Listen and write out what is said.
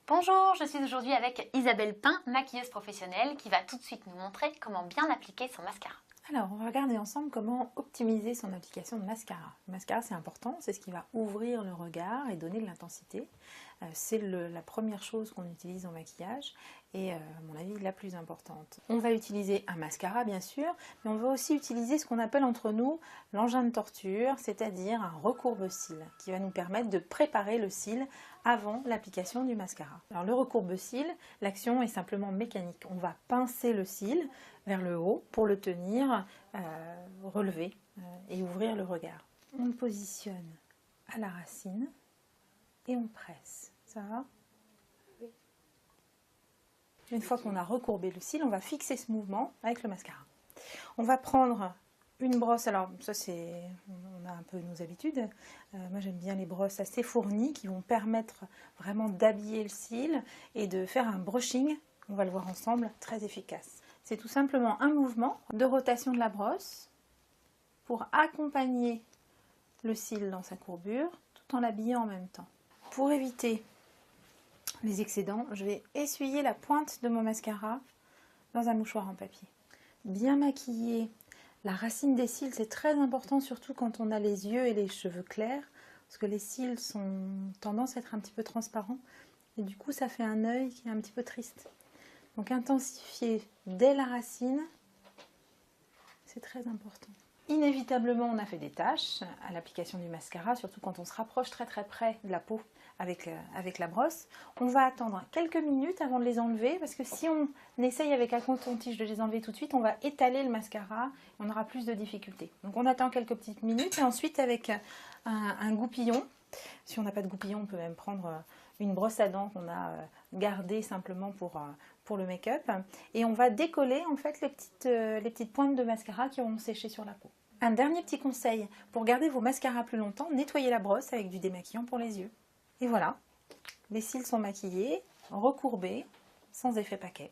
Bonjour, je suis aujourd'hui avec Isabelle Pin, maquilleuse professionnelle, qui va tout de suite nous montrer comment bien appliquer son mascara. Alors, on va regarder ensemble comment optimiser son application de mascara. Le mascara, c'est important, c'est ce qui va ouvrir le regard et donner de l'intensité. C'est la première chose qu'on utilise en maquillage et, à mon avis, la plus importante. On va utiliser un mascara, bien sûr, mais on va aussi utiliser ce qu'on appelle entre nous l'engin de torture, c'est-à-dire un recourbe-cils qui va nous permettre de préparer le cil avant l'application du mascara. Alors, le recourbe-cils, l'action est simplement mécanique. On va pincer le cil vers le haut pour le tenir relevé et ouvrir le regard. On le positionne à la racine et on presse. Ça va? Oui. Une fois qu'on a recourbé le cil, on va fixer ce mouvement avec le mascara. On va prendre une brosse, alors ça c'est, on a un peu nos habitudes, moi j'aime bien les brosses assez fournies qui vont permettre vraiment d'habiller le cil et de faire un brushing, on va le voir ensemble, très efficace. C'est tout simplement un mouvement de rotation de la brosse pour accompagner le cil dans sa courbure tout en l'habillant en même temps. Pour éviter les excédents, je vais essuyer la pointe de mon mascara dans un mouchoir en papier. Bien maquiller la racine des cils, c'est très important, surtout quand on a les yeux et les cheveux clairs, parce que les cils sont tendance à être un petit peu transparents, et du coup ça fait un œil qui est un petit peu triste. Donc intensifier dès la racine, c'est très important. Inévitablement, on a fait des taches à l'application du mascara, surtout quand on se rapproche très près de la peau avec la brosse. On va attendre quelques minutes avant de les enlever, parce que si on essaye avec un coton-tige de les enlever tout de suite, on va étaler le mascara et on aura plus de difficultés. Donc on attend quelques petites minutes et ensuite avec un goupillon, si on n'a pas de goupillon, on peut même prendre une brosse à dents qu'on a gardée simplement pour le make-up, et on va décoller en fait les petites pointes de mascara qui auront séché sur la peau. Un dernier petit conseil, pour garder vos mascaras plus longtemps, nettoyez la brosse avec du démaquillant pour les yeux. Et voilà, les cils sont maquillés, recourbés, sans effet paquet.